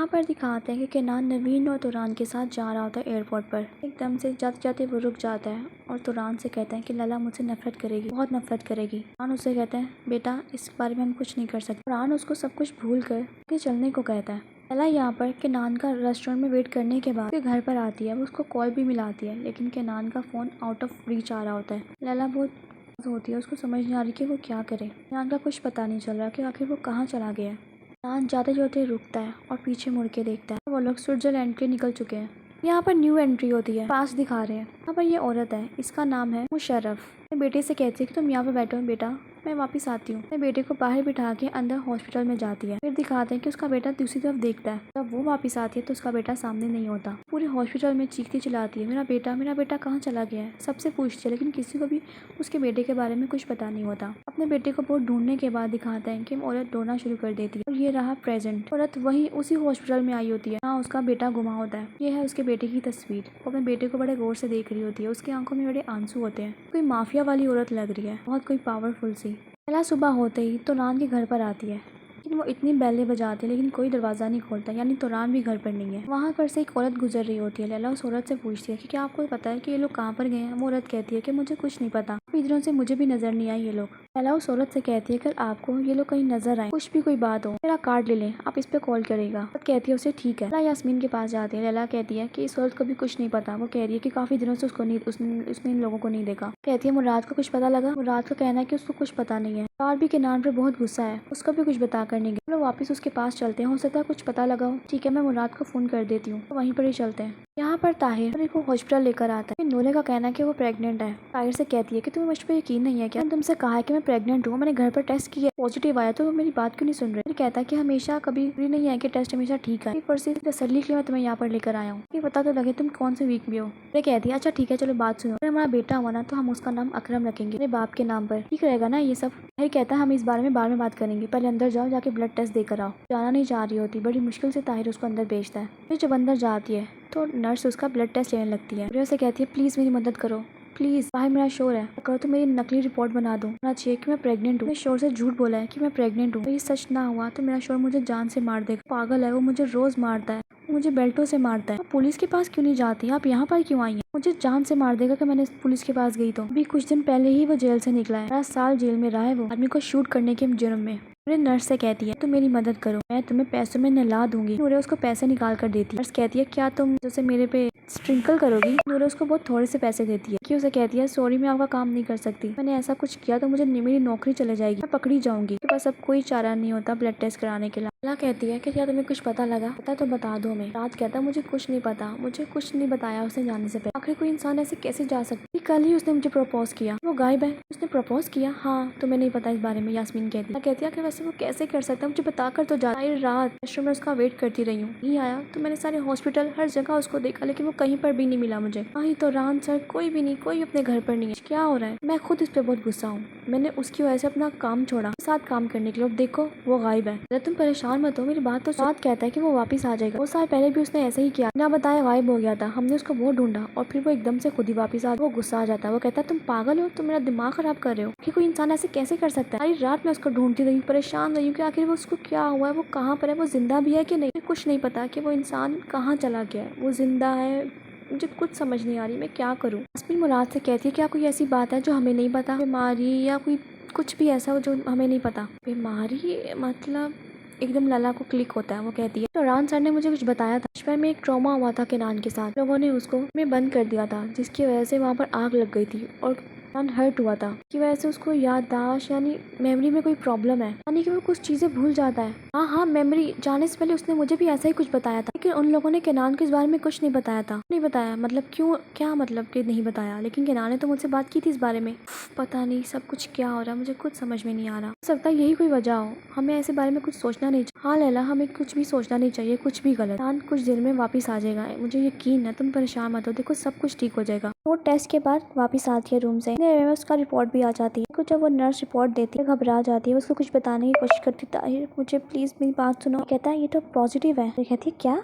यहाँ पर दिखाते हैं कि केनान नवीन और तुरान के साथ जा रहा होता है एयरपोर्ट पर। एकदम से जाते जाते वो रुक जाता है और तुरान से कहता है कि लैला मुझसे नफरत करेगी, बहुत नफरत करेगी। तुरान उससे कहता है बेटा इस बारे में हम कुछ नहीं कर सकते। तुरान उसको सब कुछ भूल कर चलने को कहता है। लैला यहाँ पर केनान का रेस्टोरेंट में वेट करने के बाद घर पर आती है। वो उसको कॉल भी मिलाती है लेकिन केनान का फोन आउट ऑफ रीच आ रहा होता है। लैला बहुत होती है, उसको समझ नहीं आ रही कि वो क्या करे। केनान का कुछ पता नहीं चल रहा कि आखिर वो कहाँ चला गया है। केनान जाते जाते रुकता है और पीछे मुड़ के देखता है। वो लोग स्विट्जरलैंड के निकल चुके हैं। यहाँ पर न्यू एंट्री होती है, पास दिखा रहे हैं। यहाँ पर ये औरत है, इसका नाम है मुशर्रफ। अपने बेटे से कहती है कि तुम यहाँ पे बैठो बेटा, मैं वापस आती हूँ। अपने बेटे को बाहर बिठा के अंदर हॉस्पिटल में जाती है। फिर दिखाते हैं कि उसका बेटा दूसरी तरफ देखता है। जब वो वापस आती है तो उसका बेटा सामने नहीं होता। पूरे हॉस्पिटल में चीखती चिल्लाती है मेरा बेटा कहाँ चला गया है। सबसे पूछती है लेकिन किसी को भी उसके बेटे के बारे में कुछ पता नहीं होता। अपने बेटे को बहुत ढूंढने के बाद दिखाते हैं कि औरत रोना शुरू कर देती है। और ये रहा प्रेजेंट। औरत वही उसी हॉस्पिटल में आई होती है जहाँ उसका बेटा गुमा होता है। ये है उसके बेटे की तस्वीर। वो अपने बेटे को बड़े गौर से देख रही होती है। उसकी आंखों में बड़े आंसू होते हैं। कोई माफिया वाली औरत लग रही है, बहुत कोई पावरफुल सी। पहला सुबह होते ही तुरान के घर पर आती है लेकिन वो इतनी बैले बजाती है लेकिन कोई दरवाज़ा नहीं खोलता, यानी तुरान भी घर पर नहीं है। वहाँ पर से एक औरत गुजर रही होती है। लैला उस औरत से पूछती है कि क्या आपको पता है कि ये लोग कहाँ पर गए हैं। वो औरत कहती है कि मुझे कुछ नहीं पता, काफी दिनों से मुझे भी नजर नहीं आए ये लोग। लैला उस औरत से कहती है अगर आपको ये लोग कहीं नजर आए, कुछ भी कोई बात हो, मेरा कार्ड ले लें, आप इस पे कॉल करेगा। औरत कहती है उसे ठीक है। लैला यास्मीन के पास जाती है। लैला कहती है कि इस औरत को भी कुछ नहीं पता। वो कह रही है कि काफी दिनों से उसने इन लोगों को नहीं देखा। कहती है मुराद को कुछ पता लगा। मुराद का कहना है कि उसको कुछ पता नहीं है। तार भी केनान पे बहुत गुस्सा है, उसको भी कुछ बता कर नहीं गया। वापस उसके पास चलते हैं, हो सकता है कुछ पता लगा हो। ठीक है मैं मुराद को फोन कर देती हूँ। तो वहीं पर ही चलते हैं। यहाँ पर ताहिर को हॉस्पिटल लेकर आता है। नूरे का कहना है कि वो प्रेग्नेंट है। ताहिर से कहती है कि तुम्हें मुझ पर यकीन नहीं है क्या? मैंने तुमसे कहा है कि मैं प्रेग्नेंट हूँ, मैंने घर पर टेस्ट किया, पॉजिटिव आया, तो मेरी बात क्यों नहीं सुन रहे? कहता है कि हमेशा कभी भी नहीं है कि टेस्ट हमेशा ठीक है, पर सिर्फ तसल्ली के लिए मैं तुम्हें यहाँ पर लेकर आया हूँ, ये पता तो लगे तुम कौन से वीक में हो। मैं कहती है अच्छा ठीक है चलो बात सुनो, हमारा बेटा हुआ ना तो हम उसका नाम अकरम रखेंगे, मेरे बाप के नाम पर, ठीक रहेगा ना ये सब? भाई कहता है हम इस बारे में बाद में बात करेंगे, पहले अंदर जाओ, जाके ब्लड टेस्ट देकर आओ। जाना नहीं चाह रही होती, बड़ी मुश्किल से ताहिर उसको अंदर भेजता है। फिर जब अंदर जाती है तो नर्स उसका ब्लड टेस्ट लेने लगती है। उसे कहती है प्लीज मेरी मदद करो, प्लीज, बाहर मेरा शोर है, कहो तो मेरी नकली रिपोर्ट बना दूं, होना चाहिए कि मैं प्रेग्नेंट हूँ। शोर से झूठ बोला है कि मैं प्रेग्नेंट हूँ, तो ये सच ना हुआ तो मेरा शोर मुझे जान से मार देगा। पागल है वो, मुझे रोज मारता है, मुझे बेल्टों से मारता है। आप पुलिस के पास क्यों नहीं जाती, आप यहाँ पर क्यों आई हैं? मुझे जान से मार देगा कि मैंने पुलिस के पास गई तो। अभी कुछ दिन पहले ही वो जेल से निकला है, 10 साल जेल में रहा है वो, आदमी को शूट करने के जुर्म में। नूरे नर्स से कहती है तुम मेरी मदद करो, मैं तुम्हें पैसों में नहला दूंगी। नूरे उसको पैसे निकाल कर देती है। नर्स कहती है क्या तुम जैसे मेरे पे स्प्रिंकल करोगी? नूरे उसको बहुत थोड़े से पैसे देती है कि उसे कहती है सॉरी मैं आपका काम नहीं कर सकती, मैंने ऐसा कुछ किया तो मुझे मेरी नौकरी चले जाएगी, मैं पकड़ी जाऊंगी, तो बस अब कोई चारा नहीं होता ब्लड टेस्ट कराने के लिए। अल्लाह कहती है कि क्या तुम्हें कुछ पता लगा? पता तो बता दो हमें। राज कहता है मुझे कुछ नहीं पता, मुझे कुछ नहीं बताया उसने जाने से पहले। आखिर कोई इंसान ऐसे कैसे जा सकती? कल ही उसने मुझे प्रपोज किया, वो गायब है। उसने प्रपोज किया? हाँ, तुम्हें नहीं पता इस बारे में? यास्मीन कहती है कि वैसे वो कैसे कर सकता है, मुझे बता कर तो जा। रात रेस्टोरेंट में उसका वेट करती रही हूँ, नहीं आया तो मैंने सारे हॉस्पिटल हर जगह उसको देखा लेकिन वो कहीं पर भी नहीं मिला मुझे। हाँ तो रान सर कोई भी नहीं, कोई अपने घर पर नहीं है। क्या हो रहा है? मैं खुद इस पे बहुत गुस्सा हूँ, मैंने उसकी वजह से अपना काम छोड़ा साथ काम करने के लिए, और देखो वो गायब है। अरे तुम परेशान मत हो, मेरी बात तो साथ कहता है कि वो वापस आ जाएगा। 2 साल पहले भी उसने ऐसा ही किया, ना बताया गायब हो गया था, हमने उसको बहुत ढूंढा और फिर वो एकदम से खुद ही वापस आ। वो गुस्सा आ जाता है, वो कहता है तुम पागल हो, तुम मेरा दिमाग खराब कर रहे हो, कि कोई इंसान ऐसे कैसे कर सकता है? सारी रात मैं उसको ढूंढती रही, परेशान रही हूँ कि आखिर वो उसको क्या हुआ है, वो कहाँ पर है, वो जिंदा भी है कि नहीं, कुछ नहीं पता कि वो इंसान कहाँ चला गया है, वो जिंदा है, मुझे कुछ समझ नहीं आ रही मैं क्या करूँ। यास्मीन मुराद से कहती है क्या कोई ऐसी बात है जो हमें नहीं पता, बीमारी या कोई कुछ भी ऐसा जो हमें नहीं पता? बीमारी मतलब एकदम लला को क्लिक होता है। वो कहती है तो रान सर ने मुझे कुछ बताया था, बचपन में एक ट्रॉमा हुआ था केनान के साथ, लोगों ने उसको में बंद कर दिया था जिसकी वजह से वहाँ पर आग लग गई थी और केनान हर्ट हुआ था, की वजह से उसको याददाश्त यानी मेमोरी में कोई प्रॉब्लम है, यानी कि वो कुछ चीजें भूल जाता है। हाँ मेमोरी जाने से पहले उसने मुझे भी ऐसा ही कुछ बताया था, लेकिन उन लोगों ने केनान के इस बारे में कुछ नहीं बताया था। नहीं बताया मतलब क्यों, क्या मतलब कि नहीं बताया? लेकिन केनान ने तो मुझसे बात की थी इस बारे में। पता नहीं सब कुछ क्या हो रहा है, मुझे कुछ समझ में नहीं आ रहा। हो सकता है यही कोई वजह हो, हमें ऐसे बारे में कुछ सोचना नहीं चाहिए। हाँ लैला हमें कुछ भी सोचना नहीं चाहिए, कुछ भी गलत। केनान कुछ देर में वापस आ जाएगा, मुझे यकीन है, तुम परेशान मत हो, देखो सब कुछ ठीक हो जाएगा। वो टेस्ट के बाद वापस आती है रूम से, उसका रिपोर्ट भी आ जाती है। कुछ जब वो नर्स रिपोर्ट देती है घबरा जाती है, उसको कुछ बताने की कोशिश करती है, ताहिर मुझे प्लीज मेरी बात सुनो। कहता है ये तो पॉजिटिव है। तो कहती है क्या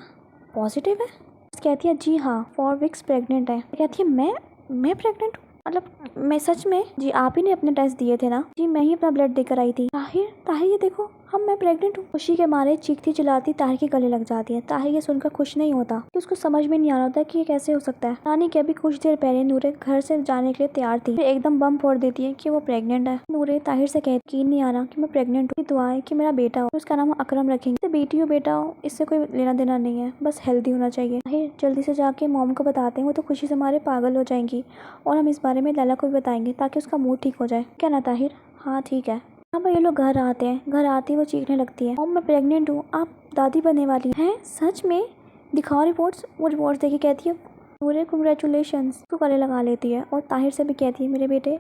पॉजिटिव है? कहती है जी हाँ 4 वीक्स प्रेग्नेंट है। कहती है मैं प्रेग्नेंट हूँ? मतलब मैं सच में? जी आप ही ने अपने टेस्ट दिए थे ना? जी मैं ही अपना ब्लड देकर आई थी। ताहिर ये देखो मैं प्रेग्नेंट हूँ। खुशी के मारे चीखती चिल्लाती ताहिर के गले लग जाती है। ताहिर ये सुनकर खुश नहीं होता कि उसको समझ में नहीं आ रहा होता कि ये कैसे हो सकता है। नानी के अभी कुछ देर पहले नूरे घर से जाने के लिए तैयार थी, फिर एकदम बम फोड़ देती है कि वो प्रेग्नेंट है। नूरे ताहिर से कहती यकीन नहीं आ रहा कि मैं प्रेग्नेंट हूँ। दुआ है कि मेरा बेटा हो, उसका नाम अकरम रखेंगे। बेटी हो बेटा हो इससे कोई लेना देना नहीं है, बस हेल्दी होना चाहिए। ताहिर जल्दी से जाके मॉम को बताते हैं, वो तो खुशी से हमारे पागल हो जाएंगी और हम इस बारे में लैला को भी बताएंगे ताकि उसका मूड ठीक हो जाए। क्या ना ताहिर? हाँ ठीक है। यहाँ पर ये लोग घर आते हैं। घर आती वो चीखने लगती है, मॉम मैं प्रेग्नेंट हूँ, आप दादी बनने वाली हैं? सच में? दिखाओ रिपोर्ट्स। वो रिपोर्ट्स देखी कहती है नूरे कंग्रेचुलेशंस। तो गले लगा लेती है और ताहिर से भी कहती है मेरे बेटे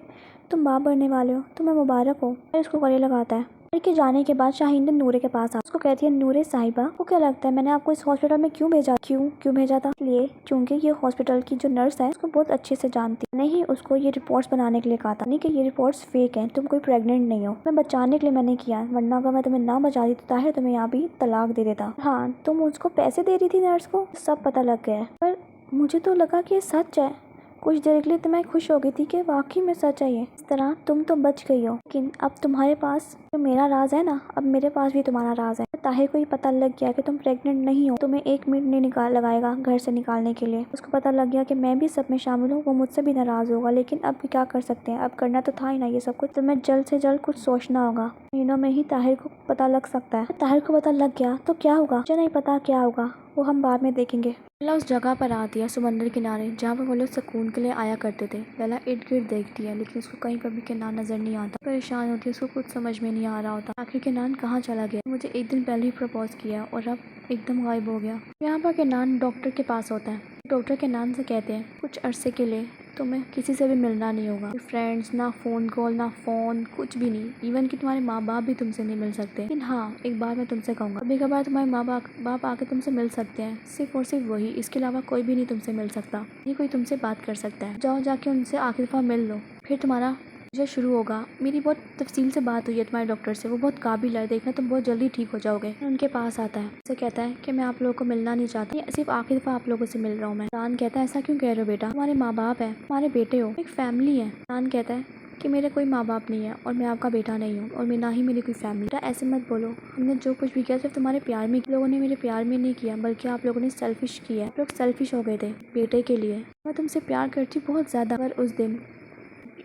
तुम बाप बनने वाले हो, तुम्हें मुबारक हो। फिर उसको गले लगाता है। ताहिर के जाने के बाद शाहीन ने नूरे के पास आ उसको कहती है नूरे साहिबा को क्या लगता है मैंने आपको इस हॉस्पिटल में क्यों भेजा? क्यों भेजा था? इसलिए क्योंकि ये हॉस्पिटल की जो नर्स है उसको बहुत अच्छे से जानती है। नहीं उसको ये रिपोर्ट्स बनाने के लिए कहा था, नहीं कि ये रिपोर्ट्स फेक हैं, तुम कोई प्रेग्नेंट नहीं हो। मैं बचाने के लिए मैंने किया, वरना अगर मैं तुम्हें ना बचाती तो ताहिर तुम्हें यहाँ भी तलाक दे देता। हाँ तुम उसको पैसे दे रही थी नर्स को, सब पता लग गया है। पर मुझे तो लगा कि ये सच है। कुछ देर के लिए तो मैं खुश हो गई थी कि वाकई में सच है ये। इस तरह तुम तो बच गई हो, लेकिन अब तुम्हारे पास जो मेरा राज है ना, अब मेरे पास भी तुम्हारा राज है। ताहिर को ये पता लग गया कि तुम प्रेग्नेंट नहीं हो। तुम्हें 1 मिनट नहीं लगाएगा घर से निकालने के लिए। उसको पता लग गया कि मैं भी सब में शामिल हूँ। वो मुझसे भी नाराज होगा, लेकिन अब क्या कर सकते हैं, अब करना तो था ही ना ये सब कुछ। तुम्हें जल्द से जल्द कुछ सोचना होगा। महीनों में ही ताहिर को पता लग सकता है। ताहिर को पता लग गया तो क्या होगा मुझे नहीं पता क्या होगा, वो हम बाद में देखेंगे। लैला उस जगह पर आती है समंदर किनारे जहाँ पर वो लोग सुकून के लिए आया करते थे। लैला इर्द गिर्द देखती है लेकिन उसको कहीं पर भी किनान नजर नहीं आता। परेशान होती है, उसको कुछ समझ में नहीं आ रहा होता आखिर किनान कहाँ चला गया। मुझे एक दिन पहले ही प्रपोज किया और अब एकदम गायब हो गया। यहाँ पर किनान डॉक्टर के पास होता है। डॉक्टर किनान से कहते हैं कुछ अरसे के लिए तुम्हें किसी से भी मिलना नहीं होगा, फ्रेंड्स ना फ़ोन कॉल ना फ़ोन कुछ भी नहीं, इवन कि तुम्हारे माँ बाप भी तुमसे नहीं मिल सकते। लेकिन हाँ एक बार मैं तुमसे कहूँगा, कभी कभार तुम्हारे माँ बाप आके तुमसे मिल सकते हैं, सिर्फ और सिर्फ वही, इसके अलावा कोई भी नहीं तुमसे मिल सकता। ये कोई तुमसे बात कर सकता है, जाओ जाके उनसे आखिरी दफ़ा मिल लो, फिर तुम्हारा जो शुरू होगा। मेरी बहुत तफसील से बात हुई है तुम्हारे डॉक्टर से, वो बहुत काबिल है, देखना तुम बहुत जल्दी ठीक हो जाओगे। उनके पास आता है, उससे कहता है कि मैं आप लोगों को मिलना नहीं चाहती, सिर्फ आखिरी दफ़ा आप लोगों से मिल रहा हूँ मैं। जान कहता है ऐसा क्यों कह रहे हो बेटा, तुम्हारे माँ बाप है, तुम्हारे बेटे हो, एक फैमिली है। जान कहता है कि मेरे कोई माँ बाप नहीं है और मैं आपका बेटा नहीं हूँ और मैं ना ही मेरी कोई फैमिली। बेटा ऐसे मत बोलो, हमने जो कुछ भी किया सिर्फ तुम्हारे प्यार में, लोगों ने मेरे प्यार में नहीं किया बल्कि आप लोगों ने सेल्फिश किया। आप लोग सेल्फिश हो गए थे बेटे के लिए। मैं तुमसे प्यार करती बहुत ज़्यादा, पर उस दिन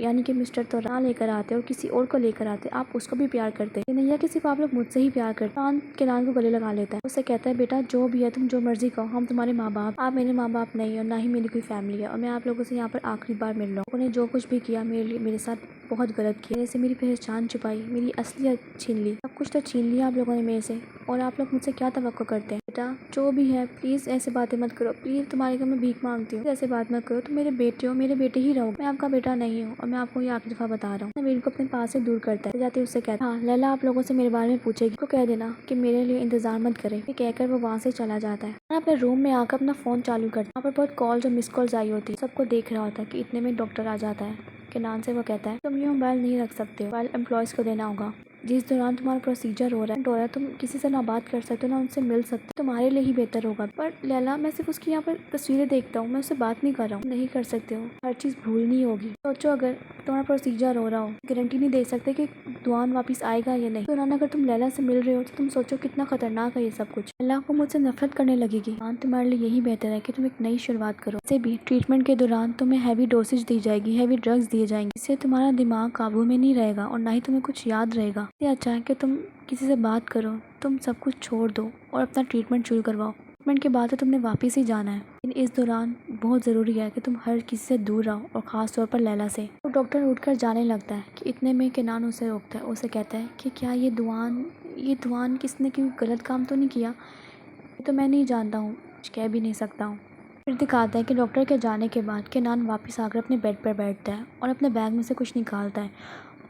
यानी कि मिस्टर तो ना लेकर आते और किसी और को लेकर आते, आप उसको भी प्यार करते नहीं, कि सिर्फ आप लोग मुझसे ही प्यार करते। किनान को गले लगा लेता है, उससे कहता है बेटा जो भी है तुम जो मर्जी कहो, हम तुम्हारे माँ बाप, आप मेरे माँ बाप नहीं और ना ही मेरी कोई फैमिली है और मैं आप लोगों से यहाँ पर आखिरी बार मिल रहा हूँ। उन्हें जो कुछ भी किया मेरे साथ बहुत गलत किया, जैसे मेरी पहचान छुपाई, मेरी असलियत छीन ली, सब कुछ तो छीन लिया आप लोगों ने मेरे से, और आप लोग मुझसे क्या तवक्को करते हैं। बेटा जो भी है प्लीज़ ऐसे बातें मत करो, प्लीज़ तुम्हारे घर में भीख मांगती हूँ, ऐसे बात मत करो, तुम मेरे बेटे हो, मेरे बेटे ही रहो, मैं आपका बेटा नहीं हूँ और मैं आपको ये आखिरी दफ़ा बता रहा हूँ। नवीन को अपने पास से दूर करता है, जाते उससे कहता है हाँ लैला आप लोगों से मेरे बारे में पूछेगी तो कह देना कि मेरे लिए इंतजार मत करे। ये कहकर वो वहाँ से चला जाता है। मैं अपने रूम में आकर अपना फ़ोन चालू करता है, वहाँ पर बहुत कॉल्स और मिस कॉल्स आई होती है, सबको देख रहा होता है कि इतने में डॉक्टर आ जाता है। किनान से वो कहता है तुम ये मोबाइल नहीं रख सकते हो, मोबाइल एम्प्लॉयज़ को देना होगा, जिस दौरान तुम्हारा प्रोसीजर हो रहा है तुम किसी से ना बात कर सकते हो ना उनसे मिल सकते हो, तुम्हारे लिए ही बेहतर होगा। पर लैला मैं सिर्फ उसकी यहाँ पर तस्वीरें देखता हूँ, मैं उससे बात नहीं कर रहा हूँ। नहीं कर सकते हो, हर चीज़ भूलनी होगी। सोचो अगर तुम्हारा प्रोसीजर हो रहा हो, गारंटी नहीं दे सकते कि दुआन वापस आएगा या नहीं। तो अगर तुम लैला से मिल रहे हो तो तुम सोचो कितना खतरनाक है ये सब कुछ। लैला को मुझसे नफरत करने लगेगी। हाँ तुम्हारे लिए यही बेहतर है कि तुम एक नई शुरुआत करो। वैसे भी ट्रीटमेंट के दौरान तुम्हें हैवी डोसेज दी जाएगी, हैवी ड्रग्स दिए जाएंगे, इससे तुम्हारा दिमाग काबू में नहीं रहेगा और ना ही तुम्हें कुछ याद रहेगा। इससे अच्छा है कि तुम किसी से बात करो, तुम सब कुछ छोड़ दो और अपना ट्रीटमेंट शुरू करवाओ। ट्रीटमेंट के बाद तो तुमने वापस ही जाना है, लेकिन इस दौरान बहुत ज़रूरी है कि तुम हर किसी से दूर रहो और ख़ास तौर पर लैला से। तो डॉक्टर उठकर जाने लगता है कि इतने में किनान उसे रोकता है, उसे कहता है कि क्या ये दुआन किसने कोई गलत काम तो नहीं किया, ये तो मैं नहीं जानता हूँ, कुछ कह भी नहीं सकता हूँ। फिर दिखाता है कि डॉक्टर के जाने के बाद किनान वापस आकर अपने बेड पर बैठता है और अपने बैग में से कुछ निकालता है,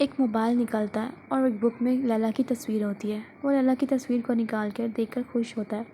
एक मोबाइल निकालता है और एक बुक में लैला की तस्वीर होती है। वो लैला की तस्वीर को निकाल कर देखकर खुश होता है।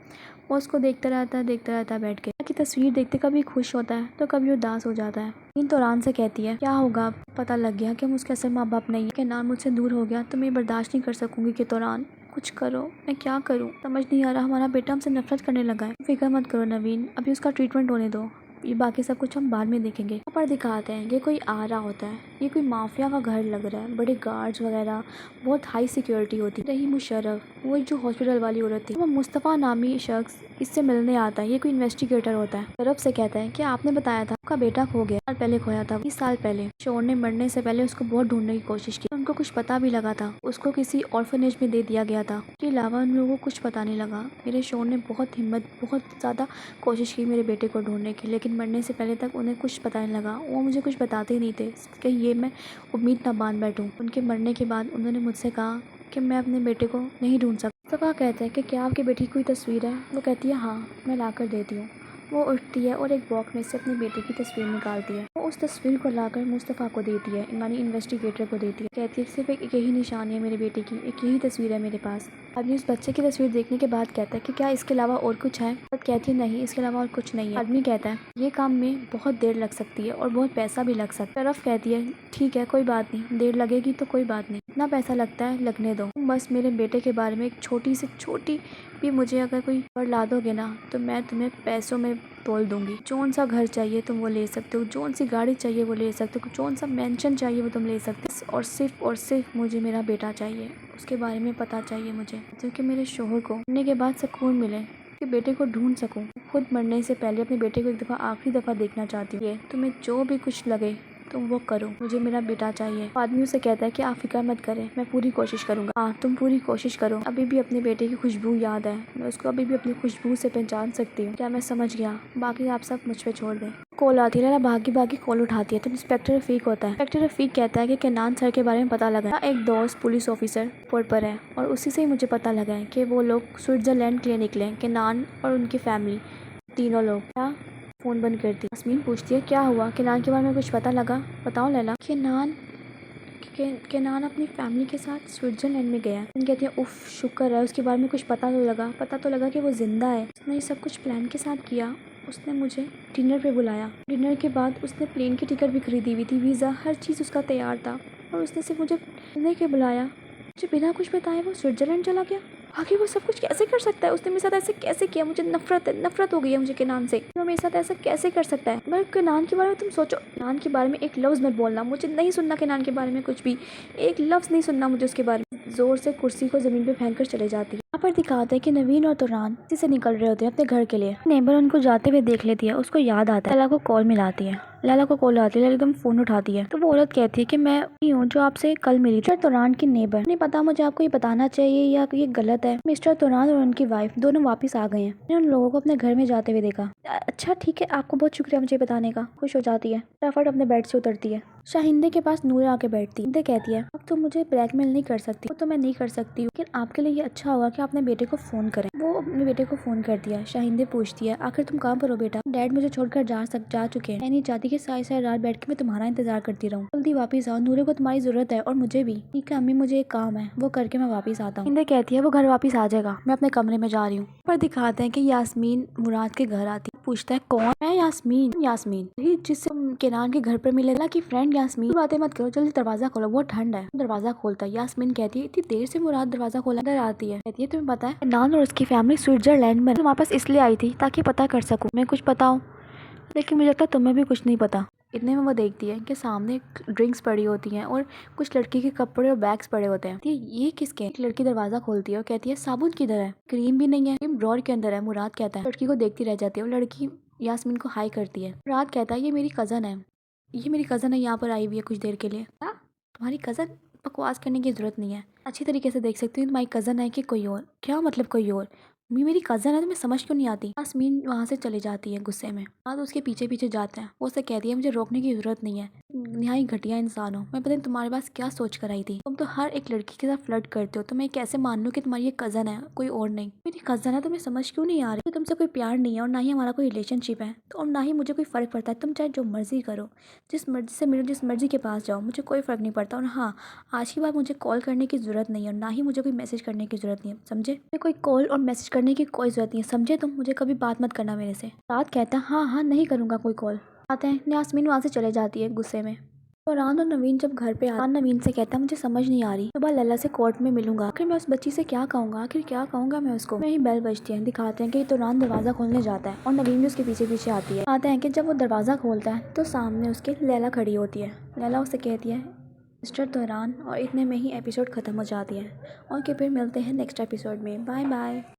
वो उसको देखता रहता है बैठ के। लैला की तस्वीर देखते कभी खुश होता है तो कभी उदास हो जाता है। इन तौरान से कहती है क्या होगा अब पता लग गया कि हम उसके असल माँ बाप नहीं है, कि नाम मुझसे दूर हो गया तो मैं बर्दाश्त नहीं कर सकूंगी। के दौरान कुछ करो, मैं क्या करूँ समझ नहीं आ रहा, हमारा बेटा हमसे नफरत करने लगा है। फिक्र मत करो नवीन, अभी उसका ट्रीटमेंट होने दो, ये बाकी सब कुछ हम बाद में देखेंगे। पर दिखाते हैं ये कोई आ रहा होता है, ये कोई माफिया का घर लग रहा है, बड़े गार्ड्स वगैरह, बहुत हाई सिक्योरिटी होती है। रही मुशर्रफ, वो जो हॉस्पिटल वाली औरत थी, वो मुस्तफ़ा नामी शख्स इससे मिलने आता है। ये कोई इन्वेस्टिगेटर होता है। तरफ से कहता है कि आपने बताया था आपका बेटा खो गया, साल पहले खोया था, 20 साल पहले। शोर ने मरने से पहले उसको बहुत ढूंढने की कोशिश की, उनको कुछ पता भी लगा था, उसको किसी ऑर्फनेज में दे दिया गया था। इसके अलावा उन लोगों को कुछ पता नहीं लगा। मेरे शोर ने बहुत हिम्मत, बहुत ज़्यादा कोशिश की मेरे बेटे को ढूंढने की, लेकिन मरने से पहले तक उन्हें कुछ पता नहीं लगा। वो मुझे कुछ बताते ही नहीं थे, कहीं ये मैं उम्मीद ना बांध बैठूं। उनके मरने के बाद उन्होंने मुझसे कहा कि मैं अपने बेटे को नहीं ढूंढ सकता। मुस्तफ़ा कहते हैं कि क्या आपके बेटी की कोई तस्वीर है? वो कहती है हाँ, मैं ला कर देती हूँ। वो उठती है और एक बॉक्स में से अपने बेटे की तस्वीर निकालती है। वो उस तस्वीर को लाकर मुस्तफ़ा को देती है, यानी इन्वेस्टिगेटर को देती है। कहती है सिर्फ एक यही निशानी है मेरे बेटे की, एक यही तस्वीर है मेरे पास। आदमी उस बच्चे की तस्वीर देखने के बाद कहता है कि क्या इसके अलावा और कुछ है? बट कहती है नहीं, इसके अलावा और कुछ नहीं है। आदमी कहता है ये काम में बहुत देर लग सकती है और बहुत पैसा भी लग सकता है। तरफ कहती है ठीक है, कोई बात नहीं, देर लगेगी तो कोई बात नहीं, इतना पैसा लगता है लगने दो। बस मेरे बेटे के बारे में एक छोटी से छोटी भी मुझे अगर कोई खबर ला दोगे ना, तो मैं तुम्हें पैसों में तोल दूंगी। जौन सा घर चाहिए तुम वो ले सकते हो, जौन सी गाड़ी चाहिए वो ले सकते हो, जौन सा मेंशन चाहिए वो तुम ले सकते हो, और सिर्फ मुझे मेरा बेटा चाहिए, उसके बारे में पता चाहिए मुझे, क्योंकि मेरे शोहर को मरने के बाद सुकून मिले, कि बेटे को ढूंढ सकूं। खुद मरने से पहले अपने बेटे को एक दफ़ा आखिरी दफ़ा देखना चाहती हूँ। तुम्हें जो भी कुछ लगे तुम वो करो, मुझे मेरा बेटा चाहिए। आदमी उसे कहता है कि आप फिक्र मत करें, मैं पूरी कोशिश करूंगा। हाँ, तुम पूरी कोशिश करो। अभी भी अपने बेटे की खुशबू याद है, मैं उसको अभी भी अपनी खुशबू से पहचान सकती हूँ। क्या मैं समझ गया, बाकी आप सब मुझ पे छोड़ दें। कॉल आती है, लैला भागी कॉल उठाती है तो इंस्पेक्टर रफीक होता है। इंस्पेक्टर रफीक कहता है कि केनान सर के बारे में पता लगा, एक दोस्त पुलिस ऑफिसर पोर्ट पर है और उसी से ही मुझे पता लगा है कि वो लोग स्विट्जरलैंड के लिए निकले, केनान और उनकी फैमिली, तीनों लोग। क्या? फ़ोन बंद करती। यास्मीन पूछती है क्या हुआ, केनान के बारे में कुछ पता लगा? बताओ लैला। केनान अपनी फैमिली के साथ स्विट्जरलैंड में गया। कहती है उफ शुक्र है, उसके बारे में कुछ पता तो लगा कि वो जिंदा है। उसने ये सब कुछ प्लान के साथ किया। उसने मुझे डिनर पे बुलाया। डिनर के बाद उसने प्लेन की टिकट भी खरीदी हुई थी, वीज़ा, हर चीज़ उसका तैयार था, और उसने सिर्फ मुझे मिलने के बुलाया। मुझे बिना कुछ बताए वो स्विट्जरलैंड चला गया। आखिर वो सब कुछ कैसे कर सकता है? उसने मेरे साथ ऐसे कैसे किया? मुझे नफरत हो गई है मुझे केनान से। वो मेरे साथ ऐसा कैसे कर सकता है? मगर केनान के बारे में तुम सोचो, केनान के बारे में एक लफ्ज़ मत बोलना, मुझे नहीं सुनना केनान के बारे में कुछ भी, एक लफ्ज़ नहीं सुनना मुझे उसके बारे में। जोर से कुर्सी को ज़मीन पे फेंक कर चले जाती है। यहाँ पर दिखाते हैं कि नवीन और तुरान इसी से निकल रहे होते हैं अपने घर के लिए। नेबर उनको जाते हुए देख लेती है, उसको याद आता है, लैला को कॉल मिलाती है। लैला को कॉल आती है, लैला एकदम फ़ोन उठाती है तो वो औरत कहती है कि मैं हूँ जो आपसे कल मिली थी, तुरान की नेबर। नहीं पता मुझे आपको ये बताना चाहिए या ये गलत है, मिस्टर तुरान और उनकी वाइफ दोनों वापस आ गए हैं। मैंने उन लोगों को अपने घर में जाते हुए देखा। अच्छा ठीक है, आपको बहुत शुक्रिया मुझे बताने का। खुश हो जाती है, फटाफट अपने बेड से उतरती है। शाहिंदे के पास नूर आके बैठती है। कहती है अब तो मुझे ब्लैकमेल नहीं कर सकती, वो तो मैं नहीं कर सकती, लेकिन आपके लिए ये अच्छा होगा कि अपने बेटे को फ़ोन करें। वो अपने बेटे को फ़ोन कर दिया। शाहिंदे पूछती है आखिर तुम कहाँ पर हो बेटा? डैड मुझे छोड़कर जा चुके हैं। मैं नहीं चाहती कि सारी रात बैठ के मैं तुम्हारा इंतजार करती रहूँ। जल्दी वापस आओ, नूरे को तुम्हारी जरूरत है और मुझे भी। ठीक है अम्मी, मुझे एक काम है, वो करके मैं वापस आता हूँ। शाहिंदे कहती है वो घर वापस आ जाएगा, मैं अपने कमरे में जा रही हूँ। पर दिखाते हैं कि यास्मीन मुराद के घर आती है। पूछता है कौन? मैं यास्मीन जिससे केनान के घर पर मिले की फ्रेंड यास्मीन। बातें मत करो, जल्दी दरवाजा खोलो, बहुत ठंड है। दरवाजा खोलता है। यास्मीन कहती है इतनी देर से मुराद दरवाजा खोला? अंदर आती है। कहती है तुम्हें पता है केनान और उसकी फैमिली स्विट्जरलैंड में वापस इसलिए आई थी ताकि पता कर सकूं मैं कुछ पता हूँ, लेकिन मुझे लगता है तुम्हें भी कुछ नहीं पता। इतने में वो देखती है कि सामने ड्रिंक्स पड़ी होती हैं और कुछ लड़की के कपड़े और बैग्स पड़े होते हैं। ये किसके? एक लड़की दरवाजा खोलती है और कहती है साबुन किधर है? क्रीम भी नहीं है, क्रीम ड्रॉर के अंदर है। मुराद कहता है, लड़की को देखती रह जाती है और लड़की यास्मीन को हाई करती है। मुराद कहता है ये मेरी कज़न है, यहाँ पर आई हुई है कुछ देर के लिए। क्या? तुम्हारी कज़न? बकवास करने की जरूरत नहीं है, अच्छी तरीके से देख सकती हूँ तुम्हारी कज़न है कि कोई और। क्या मतलब कोई और? मेरी कज़न है, तुम्हें समझ क्यों नहीं आती? यास्मीन वहाँ से चली जाती है गुस्से में। बाद उसके पीछे पीछे जाते हैं। वो उसे कहती है मुझे रोकने की जरूरत नहीं है, निहाई घटिया इंसान हो। मैं पता नहीं तुम्हारे पास क्या सोच कर आई थी, तुम तो हर एक लड़की के साथ फ्लर्ट करते हो, तो मैं कैसे मान लूँ कि तुम्हारी ये कज़न है, कोई और नहीं। मेरी कज़न है, तुम्हें समझ क्यों नहीं आ रही? तुमसे कोई प्यार नहीं है और ना ही हमारा कोई रिलेशनशिप है, तो और ना ही मुझे कोई फ़र्क पड़ता है। तुम चाहे जो मर्जी करो, जिस मर्जी से मिलो, जिस मर्जी के पास जाओ, मुझे कोई फ़र्क नहीं पड़ता। और हाँ, आज की बात मुझे कॉल करने की ज़रूरत नहीं है और ना ही मुझे कोई मैसेज करने की ज़रूरत नहीं है, समझे? मुझे कोई कॉल और मैसेज करने की कोई ज़रूरत नहीं है, समझे? तुम मुझे कभी बात मत करना मेरे से। रात कहता है हाँ नहीं करूँगा कोई कॉल। आते हैं, यास्मीन वहाँ से चले जाती है गुस्से में। तुरान और नवीन जब घर पे आते, नवीन से कहता है मुझे समझ नहीं आ रही, सुबह लैला से कोर्ट में मिलूंगा, आखिर मैं उस बच्ची से क्या कहूँगा, आखिर क्या कहूँगा मैं उसको। वही बेल बजती है, दिखाते हैं कि तुरान दरवाजा खोलने जाता है और नवीन भी उसके पीछे पीछे आती है। आते हैं कि जब वो दरवाजा खोलता है तो सामने उसके लैला खड़ी होती है। लैला उससे कहती है मिस्टर तुरान, और इतने में ही एपिसोड खत्म हो जाती है। और फिर मिलते हैं नेक्स्ट एपिसोड में। Bye bye.